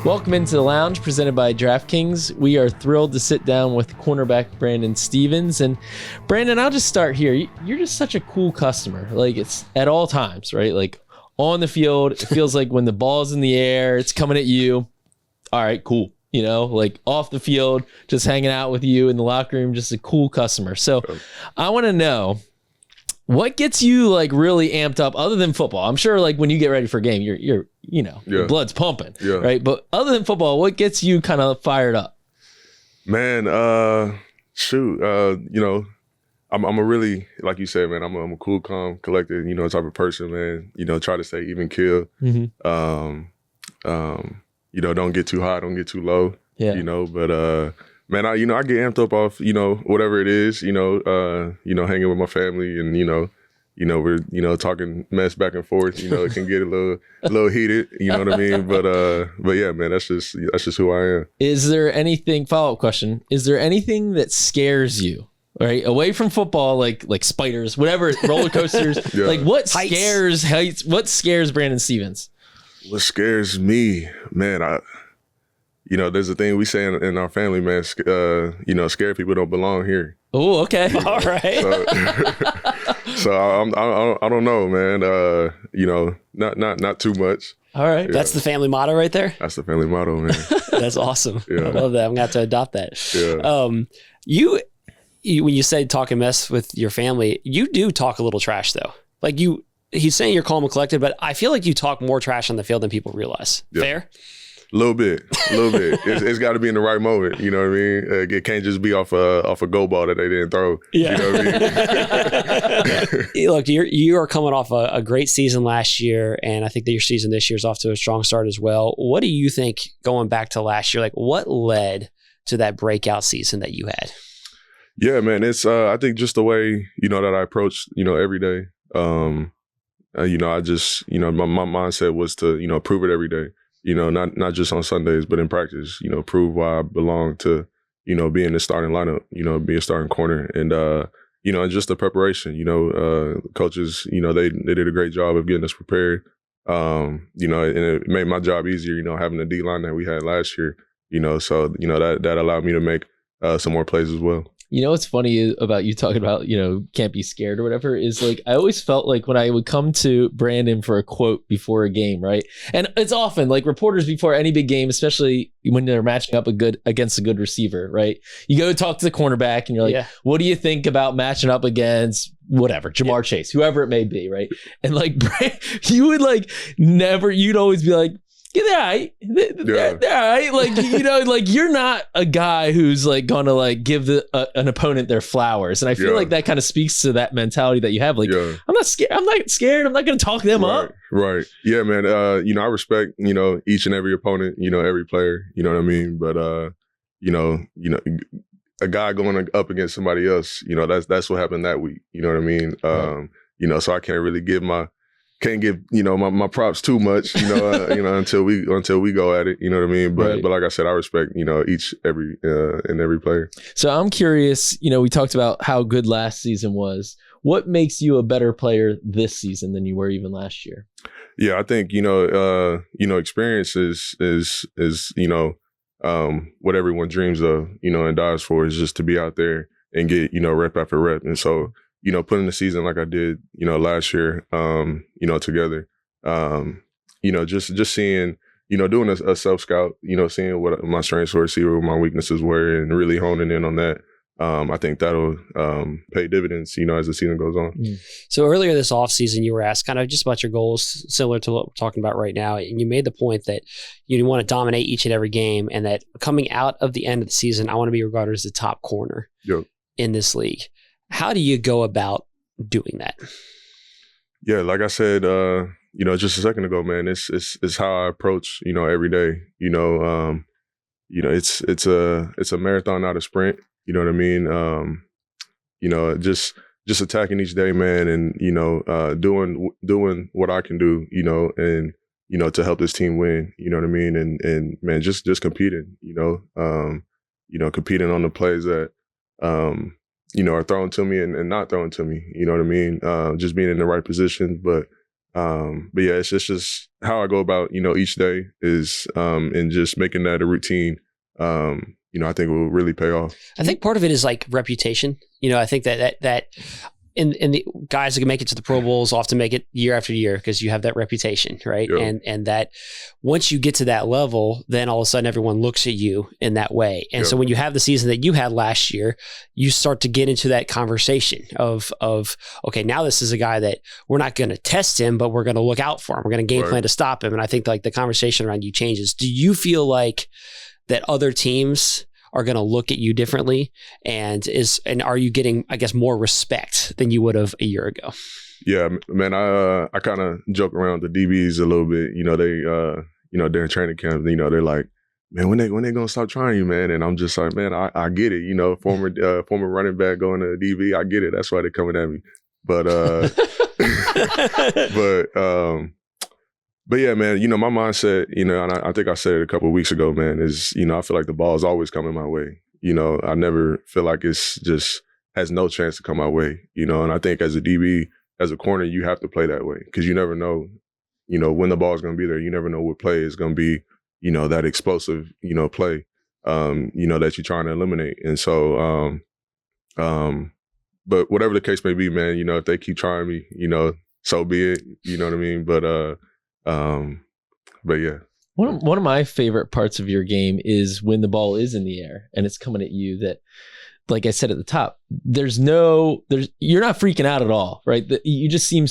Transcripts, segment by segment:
Welcome into the lounge presented by DraftKings. We are thrilled to sit down with cornerback Brandon Stephens. And Brandon, I'll just start here. You're just such a cool customer. Like, it's at all times, right? Like on the field, it feels like when the ball's in the air, it's coming at you. All right, cool. You know, like off the field, just hanging out with you in the locker room, just a cool customer. So I want to know, what gets you like really amped up other than football? I'm sure like when you get ready for a game, your blood's pumping, right? But other than football, what gets you kind of fired up? Man, I'm a really, like you said, man, I'm a cool, calm, collected, type of person, man. Try to stay even keel. Don't get too high, don't get too low. But man, I get amped up off, whatever it is, hanging with my family and, we're, talking mess back and forth, it can get a little heated, you know what I mean? But yeah, man, that's just who I am. Is there anything, follow-up question, is there anything that scares you, right? Away from football, like spiders, whatever, roller coasters, like what scares Brandon Stephens? What scares me, man, there's a thing we say in our family, man. Scared people don't belong here. Oh, okay. All right. So I don't know, man. Not too much. All right. Yeah. That's the family motto right there. That's the family motto, man. That's awesome. Yeah. I love that. I'm gonna have to adopt that. Yeah. You when you say talking mess with your family, you do talk a little trash though. Like he's saying you're calm and collected, but I feel like you talk more trash on the field than people realize. Yeah. Fair? A little bit. It's got to be in the right moment. You know what I mean? It can't just be off a go ball that they didn't throw. Yeah. You know what I mean? Look, you are coming off a great season last year, and I think that your season this year is off to a strong start as well. What do you think going back to last year? Like, what led to that breakout season that you had? Yeah, man. It's I think just the way that I approach every day. I just my mindset was to prove it every day. Not just on Sundays, but in practice, prove why I belong to, be in the starting lineup, be a starting corner. And, and just the preparation, coaches, they did a great job of getting us prepared. And it made my job easier, having the D line that we had last year, so, that allowed me to make some more plays as well. What's funny about you talking about, can't be scared or whatever is like, I always felt like when I would come to Brandon for a quote before a game, right? And it's often like reporters before any big game, especially when they're matching up against a good receiver, right? You go talk to the cornerback and you're like, what do you think about matching up against whatever, Jamar Chase, whoever it may be, right? And like, you would like never, you'd always be like, yeah, they're all right. They're all right. Like, like you're not a guy who's like gonna like give an opponent their flowers. And I feel like that kind of speaks to that mentality that you have. Like, I'm not scared. I'm not gonna talk them up. Right. Yeah, man. I respect, each and every opponent, every player, you know what I mean? But a guy going up against somebody else, that's what happened that week. You know what I mean? Right. So I can't really give my props too much, until we go at it, you know what I mean? But like I said, I respect, every player. So I'm curious, we talked about how good last season was. What makes you a better player this season than you were even last year? Yeah, I think, experience is what everyone dreams of, and dies for, is just to be out there and get, rep after rep. And so, putting the season like I did, last year, together, just seeing, doing a self-scout, seeing what my strengths were, see what my weaknesses were, and really honing in on that. I think that'll pay dividends, as the season goes on. So earlier this offseason, you were asked kind of just about your goals, similar to what we're talking about right now. And you made the point that you want to dominate each and every game, and that coming out of the end of the season, I want to be regarded as the top corner in this league. How do you go about doing that? Yeah, like I said, just a second ago, man, it's how I approach, every day. It's a marathon, not a sprint. You know what I mean? Just attacking each day, man, and doing what I can do, and to help this team win. You know what I mean? And man, just competing. Competing on the plays that are thrown to me and not thrown to me. You know what I mean? Just being in the right position, but But yeah, it's just how I go about, each day is, and just making that a routine, I think will really pay off. I think part of it is like reputation. I think that in the guys that can make it to the Pro Bowls often make it year after year because you have that reputation, right? Yeah. And that once you get to that level, then all of a sudden everyone looks at you in that way. And so when you have the season that you had last year, you start to get into that conversation of okay, now this is a guy that we're not going to test him, but we're going to look out for him. We're going to game plan to stop him. And I think like the conversation around you changes. Do you feel like that other teams are going to look at you differently, and are you getting, I guess, more respect than you would have a year ago? Yeah, man, I kind of joke around with the DBs a little bit. They, during training camp, they're like, man, when they gonna stop trying you, man? And I'm just like, man, I get it. Former running back going to DB, I get it. That's why they're coming at me. But But yeah, man, my mindset, and I think I said it a couple of weeks ago, man, is, I feel like the ball is always coming my way. I never feel like it's just has no chance to come my way, and I think as a DB, as a corner, you have to play that way because you never know, when the ball is going to be there. You never know what play is going to be, that explosive, play, that you're trying to eliminate. And so, but whatever the case may be, man, if they keep trying me, so be it, you know what I mean? But yeah. One of my favorite parts of your game is when the ball is in the air and it's coming at you that, like I said at the top, you're not freaking out at all, right? You just seem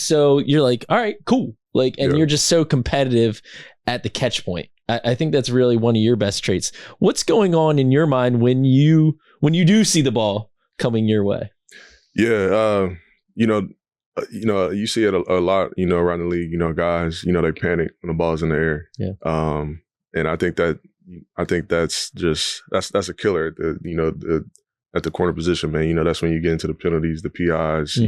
you're like, all right, cool. You're just so competitive at the catch point. I think that's really one of your best traits. What's going on in your mind when you do see the ball coming your way? Yeah. You see it a lot, around the league, guys, they panic when the ball's in the air. Yeah. And I think that's a killer at the, at the corner position, man. That's when you get into the penalties, the PIs,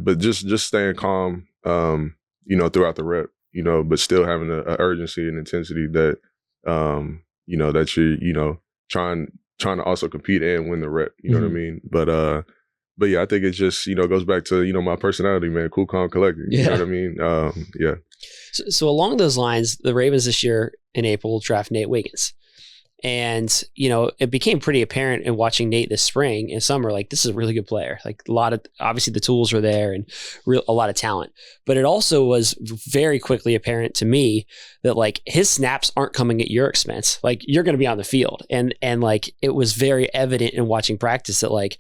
but just staying calm, throughout the rep, but still having an urgency and intensity that, that you're, trying to also compete and win the rep, you know what I mean? But yeah, I think it just, goes back to, my personality, man, cool, calm, collected. You know what I mean? Yeah. So along those lines, the Ravens this year in April will draft Nate Wiggins. And, it became pretty apparent in watching Nate this spring and summer, like, this is a really good player. Like, obviously the tools were there and a lot of talent. But it also was very quickly apparent to me that, like, his snaps aren't coming at your expense. Like, you're going to be on the field. And like, it was very evident in watching practice that, like,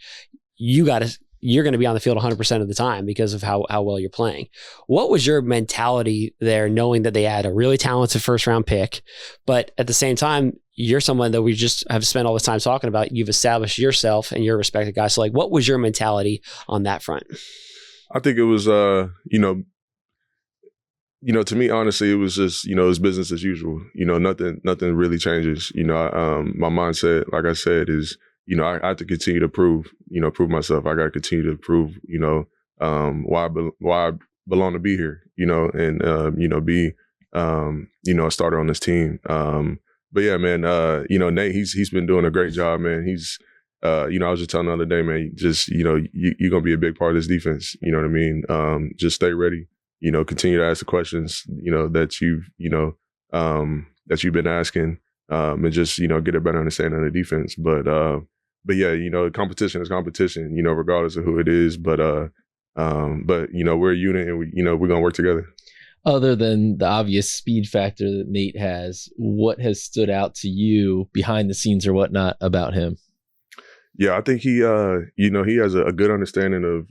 you're going to be on the field 100% of the time because of how well you're playing. What was your mentality there, knowing that they had a really talented first round pick, but at the same time, you're someone that we just have spent all this time talking about. You've established yourself and you're a respected guy. So like, what was your mentality on that front? I think it was, to me, honestly, it was just, it was business as usual. Nothing really changes. My mindset, like I said, is, I have to continue to prove myself. I got to continue to prove, why I belong to be here, and, be, a starter on this team. But yeah, man, Nate, he's been doing a great job, man. He's, I was just telling the other day, man, just, you're going to be a big part of this defense. You know what I mean? Just stay ready, continue to ask the questions, that you've been asking, and just, get a better understanding of the defense. But yeah, competition is competition, regardless of who it is. But we're a unit and we're going to work together. Other than the obvious speed factor that Nate has, what has stood out to you behind the scenes or whatnot about him? Yeah, I think he has a good understanding of,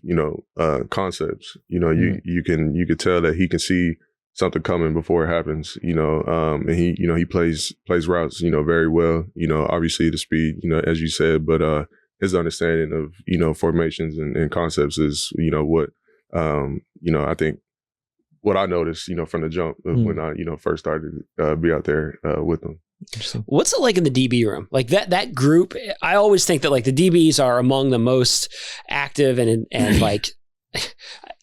concepts. You can tell that he can see something coming before it happens, and he plays routes, very well, obviously the speed, as you said, but his understanding of, formations and concepts is, what, I think what I noticed, from the jump of when I, first started to be out there with them. What's it like in the DB room? Like that group, I always think that like the DBs are among the most active and like,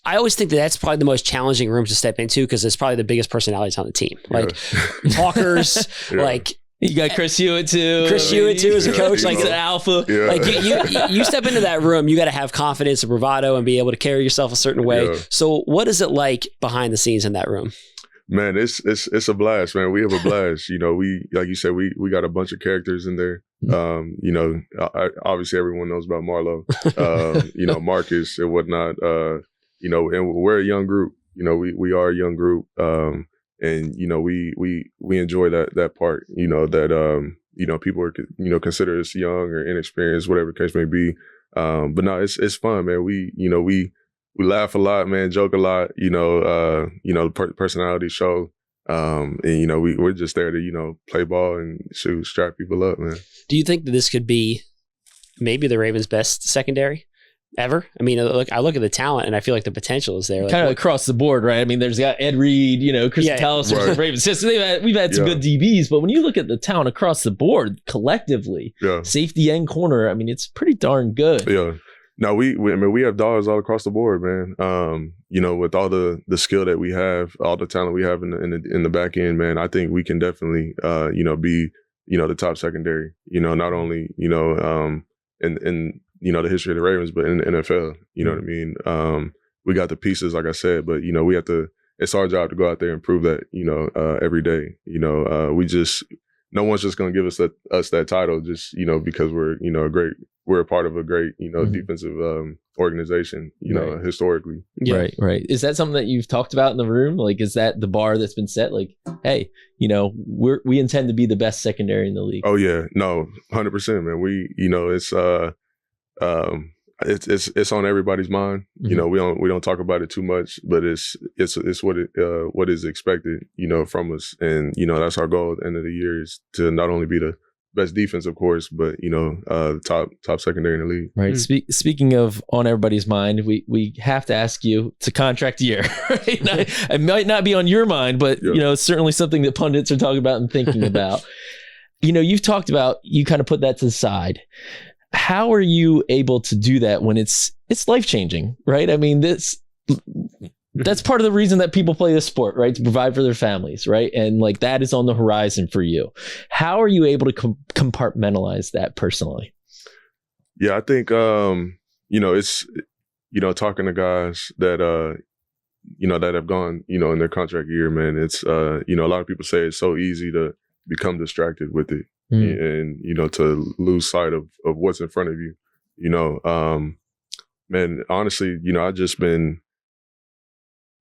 I always think that that's probably the most challenging room to step into because it's probably the biggest personalities on the team. Like talkers, like You got Chris Hewitt too. Chris Hewitt too as a coach. Like an alpha. Yeah. Like you step into that room, you got to have confidence and bravado and be able to carry yourself a certain way. Yeah. So what is it like behind the scenes in that room? Man, it's a blast, man. We have a blast. We, like you said, we got a bunch of characters in there. Obviously everyone knows about Marlo, Marcus and whatnot. And we're a young group. We are a young group. And we enjoy that part. That people are consider us young or inexperienced, whatever the case may be. But no, it's fun, man. We laugh a lot, man, joke a lot, personality show. And we're just there to, play ball and strap people up, man. Do you think that this could be maybe the Ravens' best secondary ever? I mean, I look at the talent and I feel like the potential is there. Like, kind of across the board, right? I mean, there's got Ed Reed, Chris Talis, right. Ravens. We've had some good DBs, but when you look at the talent across the board collectively, safety and corner, I mean, it's pretty darn good. Yeah. No, we have dollars all across the board, man. With all the skill that we have, all the talent we have in the back end, man, I think we can definitely, be, the top secondary, not only, in the history of the Ravens, but in the NFL, you know what I mean? We got the pieces, like I said, but, we have to, it's our job to go out there and prove that, every day, no one's just going to give us that title just, because we're a part of a great, defensive organization, historically. Yeah. Right. Is that something that you've talked about in the room? Like, is that the bar that's been set? Like, hey, we intend to be the best secondary in the league. Oh yeah, no, 100%, man. We, it's on everybody's mind. We don't talk about it too much, but it's what is expected, from us. And, that's our goal at the end of the year is to not only be the best defense, of course, but, top secondary in the league. Right. Speaking of on everybody's mind, we have to ask you, it's a contract year, right? It might not be on your mind, but, it's certainly something that pundits are talking about and thinking about. You've talked about, you kind of put that to the side. How are you able to do that when it's life-changing, right? I mean, that's part of the reason that people play this sport, right? To provide for their families, right? And like that is on the horizon for you. How are you able to compartmentalize that personally? Yeah, I think, it's, talking to guys that, that have gone, in their contract year, man, it's, a lot of people say it's so easy to become distracted with it. And, to lose sight of what's in front of you, man, honestly, I just been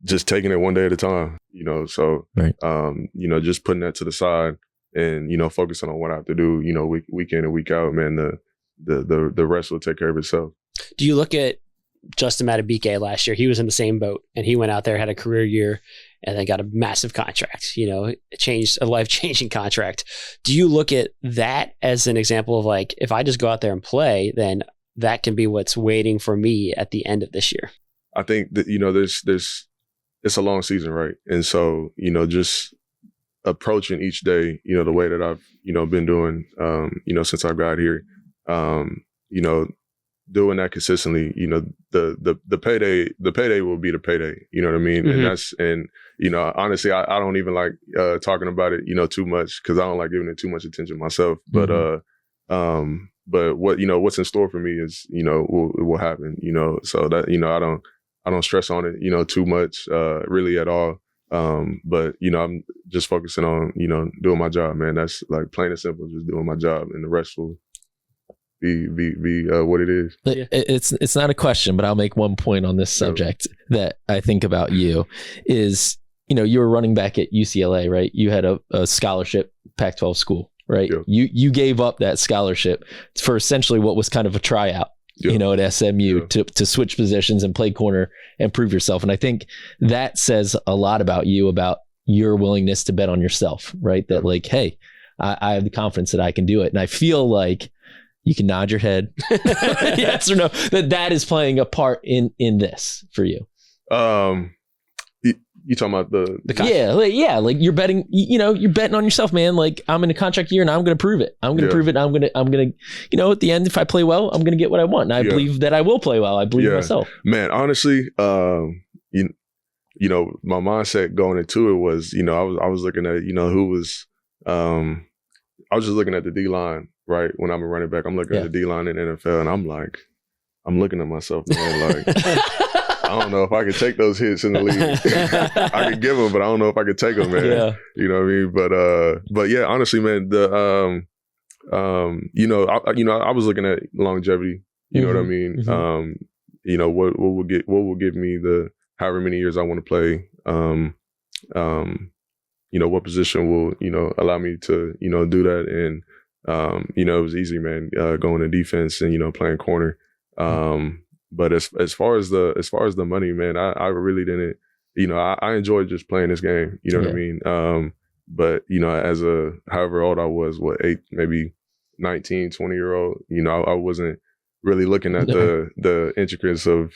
just taking it one day at a time, so, right. Just putting that to the side and, focusing on what I have to do, week in and week out, man, the rest will take care of itself. Do you look at Justin Madubuike last year? He was in the same boat and he went out there, had a career year, and then got a massive contract, changed a life-changing contract. Do you look at that as an example of like, if I just go out there and play, then that can be what's waiting for me at the end of this year? I think that, it's a long season, right? And so, just approaching each day, the way that I've, been doing, since I got here, doing that consistently, the payday will be the payday, you know what I mean? Mm-hmm. And honestly, I don't even like talking about it, too much because I don't like giving it too much attention myself. Mm-hmm. But what, what's in store for me is, will happen, so that, I don't stress on it, too much, really at all. But, I'm just focusing on, doing my job, man. That's like plain and simple, just doing my job, and the rest will be what it is. It's not a question, but I'll make one point on this subject that I think about you is, you were running back at UCLA, right? You had a scholarship Pac-12 school, right? Yeah. You gave up that scholarship for essentially what was kind of a tryout. Yeah. At SMU to switch positions and play corner and prove yourself. And I think that says a lot about you, about your willingness to bet on yourself, right? That like, hey, I have the confidence that I can do it. And I feel like you can nod your head yes or no, that is playing a part in this for you. You talking about the contract? Yeah, like you're betting, you're betting on yourself, man. Like I'm in a contract year and I'm going to prove it. I'm going to prove it. I'm going to, at the end, if I play well, I'm going to get what I want. And I believe that I will play well. I believe in myself. Man, honestly, my mindset going into it was, I was looking at, who was, was just looking at the D line, right? When I'm a running back, I'm looking at the D line in the NFL, and I'm looking at myself, man, like, I don't know if I could take those hits in the league. I could give them, but I don't know if I could take them, man. Yeah. You know what I mean? But yeah, honestly, man, I was looking at longevity. You know what I mean? Mm-hmm. What will give me the however many years I want to play. What position will allow me to do that, and it was easy, man, going to defense and playing corner. But as far as the money, man, I really didn't. I enjoyed just playing this game. You know what I mean? But as however old I was, 8, maybe 19, 20-year-old, I wasn't really looking at the intricacies of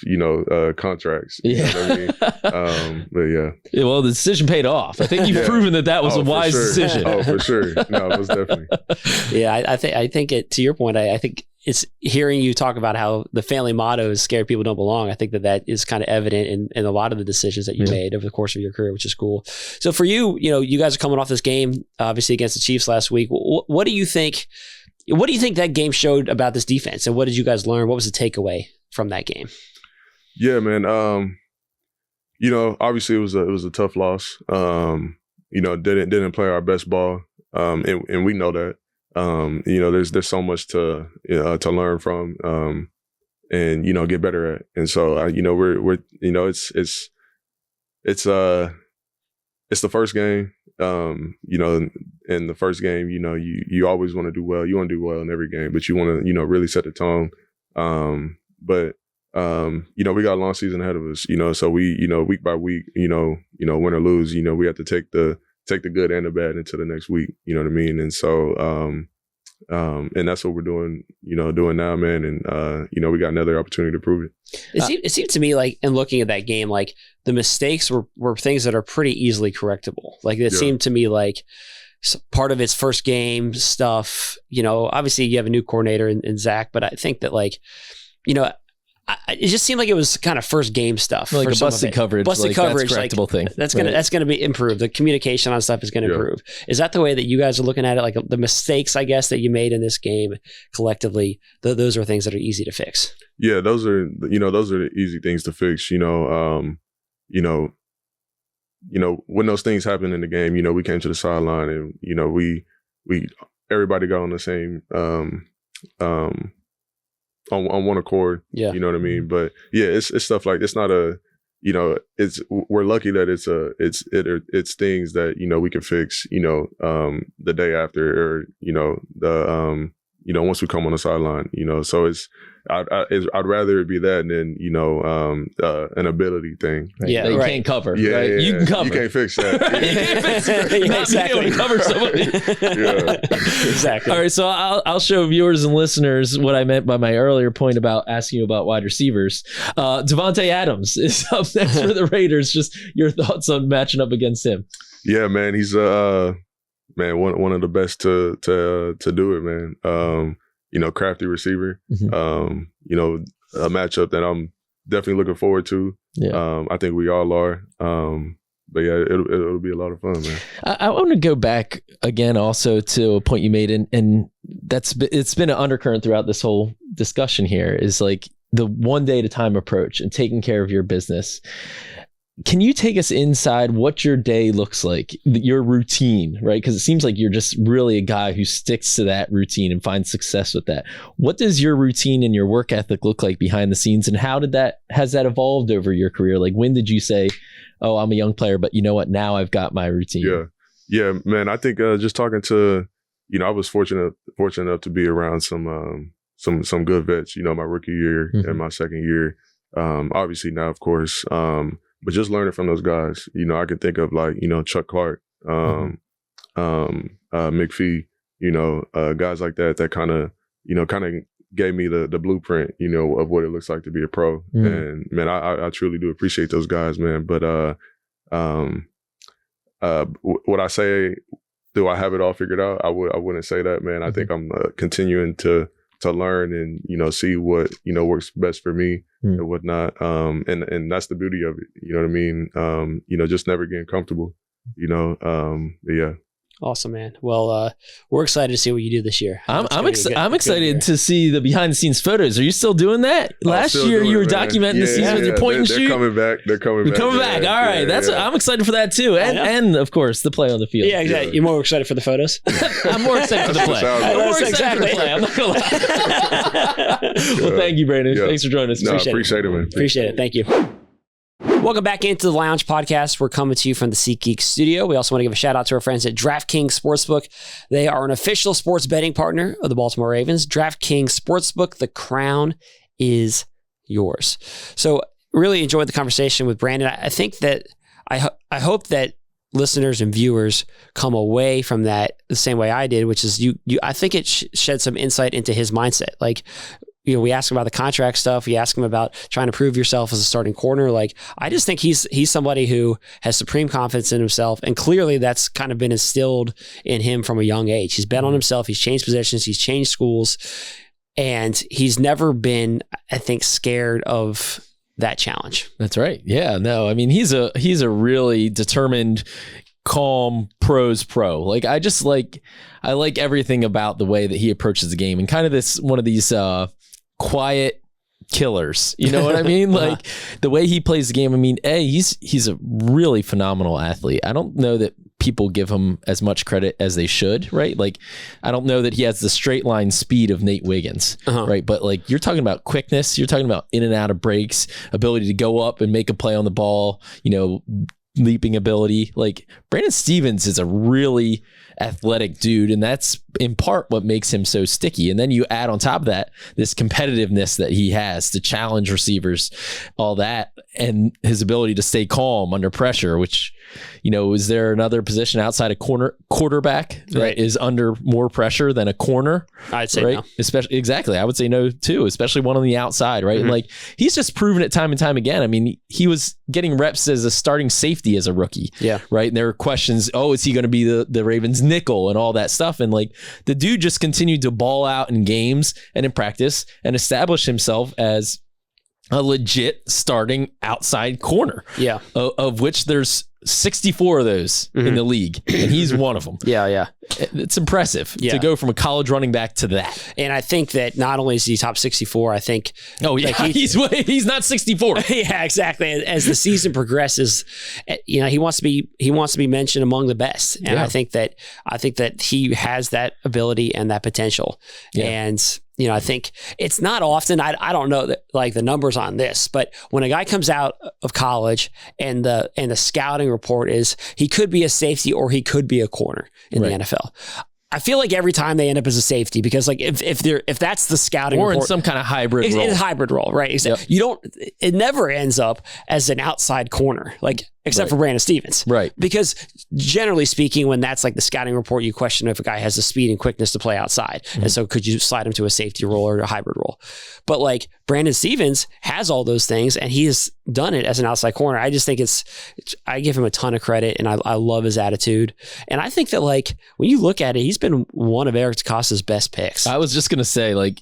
contracts. You know what I mean? But yeah. Well, the decision paid off. I think you've proven that was a wise decision. Oh, for sure. No, it was definitely. Yeah, I think to your point, I think it's hearing you talk about how the family motto is "scared people don't belong." I think that is kind of evident in a lot of the decisions that you made over the course of your career, which is cool. So for you, you guys are coming off this game, obviously against the Chiefs last week. What do you think? What do you think that game showed about this defense, and what did you guys learn? What was the takeaway from that game? Yeah, man. Obviously it was a tough loss. Didn't play our best ball, and we know that. There's so much to learn from, and get better at. And so we're it's the first game. In the first game, you always want to do well. You want to do well in every game, but you want to, really set the tone. But we got a long season ahead of us, so we, week by week, win or lose, we have to take the good and the bad into the next week. You know what I mean? And so, and that's what we're doing now, man. And, we got another opportunity to prove it. It seemed to me like, in looking at that game, like the mistakes were things that are pretty easily correctable. Like it seemed to me like part of its first game stuff, obviously you have a new coordinator in Zach, but I think that it just seemed like it was kind of first game stuff, like a busted coverage. Busted coverage, that's correctable thing. That's gonna be improved. The communication on stuff is gonna improve. Is that the way that you guys are looking at it? Like the mistakes, I guess, that you made in this game collectively, those are things that are easy to fix. Yeah, those are the easy things to fix. When those things happen in the game, we came to the sideline and we everybody got on the same on one accord. Yeah. You know what I mean? But yeah, it's stuff like, it's not a, we're lucky that it's things that, we can fix, the day after, or, once we come on the sideline, so I'd rather it be that than, an ability thing. Right. Yeah. You can't cover. Yeah, right? Yeah, you can cover. You can't fix that. You can't fix it. Not being able to cover somebody. Exactly. All right. So I'll show viewers and listeners what I meant by my earlier point about asking you about wide receivers. Devonte Adams is up next for the Raiders. Just your thoughts on matching up against him. Yeah, man. He's one of the best to do it, man. Crafty receiver. Mm-hmm. A matchup that I'm definitely looking forward to. Yeah. I think we all are. But yeah, it'll be a lot of fun, man. I want to go back again also to a point you made, and it's been an undercurrent throughout this whole discussion here, is like the one day at a time approach and taking care of your business. Can you take us inside what your day looks like, your routine, right? Because it seems like you're just really a guy who sticks to that routine and finds success with that. What does your routine and your work ethic look like behind the scenes, and has that evolved over your career? Like, when did you say, oh, I'm a young player, but you know what? Now I've got my routine. Yeah, man. I think just talking to, I was fortunate enough to be around some good vets. My rookie year and my second year. Obviously now, of course. But just learning from those guys, I could think of like, Chuck Clark, McPhee, guys like that kind of gave me the blueprint, of what it looks like to be a pro. Mm-hmm. And man, I truly do appreciate those guys, man. But would I say, do I have it all figured out? I wouldn't say that, man. I think I'm continuing to learn and, see what, works best for me and whatnot. And that's the beauty of it. You know what I mean? Just never getting comfortable, yeah. Awesome, man. Well, we're excited to see what you do this year. I'm excited to see the behind the scenes photos. Are you still doing that? Last year you were documenting the season with your point and shoot. They're coming back. They're coming back. All right. I'm excited for that too. And of course the play on the field. Yeah, exactly. You're more excited for the photos? I'm more excited for the play. I'm not going to lie. Well, thank you, Brandon. Thanks for joining us. Appreciate it, man. Appreciate it. Thank you. Welcome back into the Lounge Podcast. We're coming to you from the SeatGeek studio. We also want to give a shout out to our friends at DraftKings Sportsbook. They are an official sports betting partner of the Baltimore Ravens. DraftKings Sportsbook, the crown is yours. So really enjoyed the conversation with Brandon. I think that I hope that listeners and viewers come away from that the same way I did, which is I think it shed some insight into his mindset. Like, we ask him about the contract stuff. We ask him about trying to prove yourself as a starting corner. Like, I just think he's somebody who has supreme confidence in himself. And clearly that's kind of been instilled in him from a young age. He's bet on himself. He's changed positions. He's changed schools. And he's never been, I think, scared of that challenge. That's right. Yeah, no, I mean, he's a really determined, calm pros pro. Like, I like everything about the way that he approaches the game and kind of one of these, quiet killers, you know what I mean? Like the way he plays the game. I mean, he's a really phenomenal athlete. I don't know that people give him as much credit as they should, right? Like, I don't know that he has the straight line speed of Nate Wiggins, right? But like, you're talking about quickness, you're talking about in and out of breaks, ability to go up and make a play on the ball, leaping ability. Like, Brandon Stephens is a really athletic dude, and that's in part what makes him so sticky. And then you add on top of that this competitiveness that he has to challenge receivers, all that, and his ability to stay calm under pressure, which, is there another position outside a quarterback that is under more pressure than a corner? I'd say right? No. Especially, exactly. I would say no too, especially one on the outside, right? Mm-hmm. And like, he's just proven it time and time again. I mean, he was getting reps as a starting safety as a rookie. Yeah. Right. And there were questions, is he going to be the Ravens nickel and all that stuff? And like, the dude just continued to ball out in games and in practice and establish himself as a legit starting outside corner. Yeah. Of which there's 64 of those in the league, and he's one of them. Yeah. It's impressive to go from a college running back to that. And I think that not only is he top 64, I think... Oh, yeah, like he's not 64. Yeah, exactly. As the season progresses, he wants to be mentioned among the best. And I think that he has that ability and that potential. Yeah. And... I think it's not often, I don't know that like the numbers on this, but when a guy comes out of college and the scouting report is he could be a safety or he could be a corner in the NFL. I feel like every time they end up as a safety, because like if that's the scouting or report, in some kind of hybrid role. In a hybrid role, right? It never ends up as an outside corner, like except for Brandon Stephens. Right. Because generally speaking, when that's like the scouting report, you question if a guy has the speed and quickness to play outside. Mm-hmm. And so could you slide him to a safety role or a hybrid role? But like Brandon Stephens has all those things and he has done it as an outside corner. I just think I give him a ton of credit and I love his attitude. And I think that like when you look at it, he's been one of Eric DeCosta's best picks. I was just going to say, like,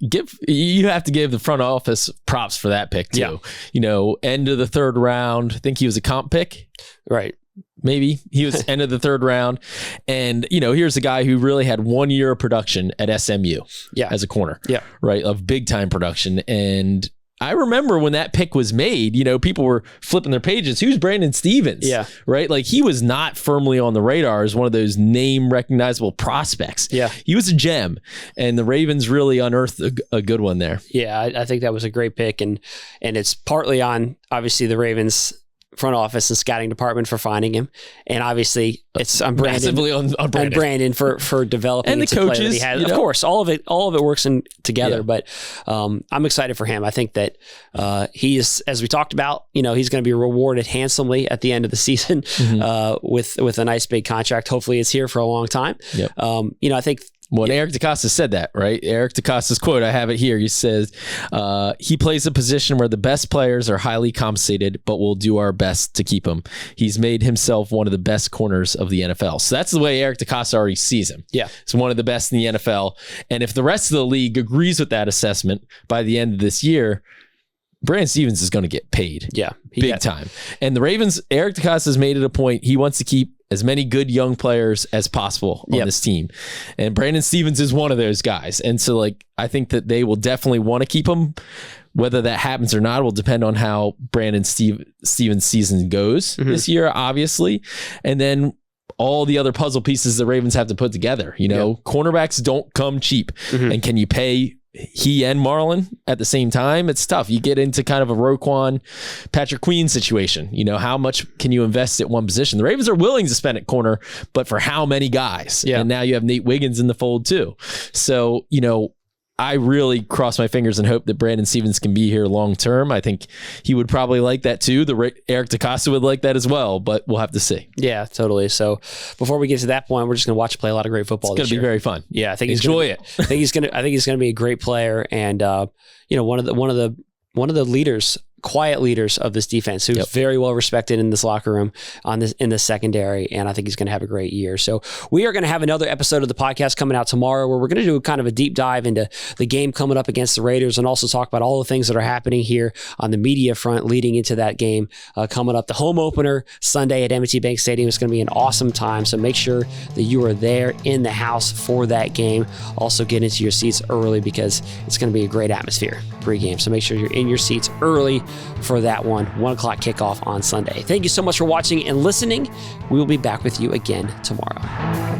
you have to give the front office props for that pick too. Yeah. End of the third round. I think he was a comp pick. Right. Maybe he was end of the third round. And, here's a guy who really had 1 year of production at SMU as a corner. Yeah. Right. Of big time production. And I remember when that pick was made, people were flipping their pages. Who's Brandon Stephens? Yeah. Right. Like, he was not firmly on the radar as one of those name recognizable prospects. Yeah. He was a gem, and the Ravens really unearthed a good one there. Yeah. I think that was a great pick. And it's partly on, obviously, the Ravens front office and scouting department for finding him, and obviously it's on Brandon, massively on Brandon for developing and the coaches. That he has. Of course, all of it works in together. Yeah. But I'm excited for him. I think that he is, as we talked about, he's going to be rewarded handsomely at the end of the season with a nice big contract. Hopefully, it's here for a long time. Yep. I think. Well, Eric DeCosta said that, right? Eric DeCosta's quote, I have it here. He says, he plays a position where the best players are highly compensated, but we'll do our best to keep him. He's made himself one of the best corners of the NFL. So that's the way Eric DeCosta already sees him. Yeah. He's one of the best in the NFL. And if the rest of the league agrees with that assessment by the end of this year, Brandon Stephens is going to get paid. Yeah. Big time. And the Ravens, Eric DeCosta has made it a point. He wants to keep as many good young players as possible on this team. And Brandon Stephens is one of those guys. And so like, I think that they will definitely want to keep him. Whether that happens or not will depend on how Brandon Stephens' season goes this year, obviously. And then all the other puzzle pieces the Ravens have to put together. You know, cornerbacks don't come cheap. And can you pay he and Marlon at the same time? It's tough. You get into kind of a Roquan, Patrick Queen situation. You know, how much can you invest at one position? The Ravens are willing to spend at corner, but for how many guys? And now you have Nate Wiggins in the fold too. So, you know, I really cross my fingers and hope that Brandon Stephens can be here long term. I think he would probably like that too. Eric DeCosta would like that as well, but we'll have to see. Yeah, totally. So before we get to that point, we're just going to watch him play a lot of great football. It's going to be very fun. Yeah, I think enjoy it. I think he's going to be a great player, and you know, one of the leaders. Quiet leaders of this defense, who's very well respected in this locker room in the secondary, and I think he's going to have a great year. So we are going to have another episode of the podcast coming out tomorrow where we're going to do kind of a deep dive into the game coming up against the Raiders, and also talk about all the things that are happening here on the media front leading into that game coming up. The home opener Sunday at M&T Bank Stadium is going to be an awesome time, so make sure that you are there in the house for that game. Also get into your seats early because it's going to be a great atmosphere pre-game, so make sure you're in your seats early for that 1 o'clock kickoff on Sunday. Thank you so much for watching and listening. We will be back with you again tomorrow.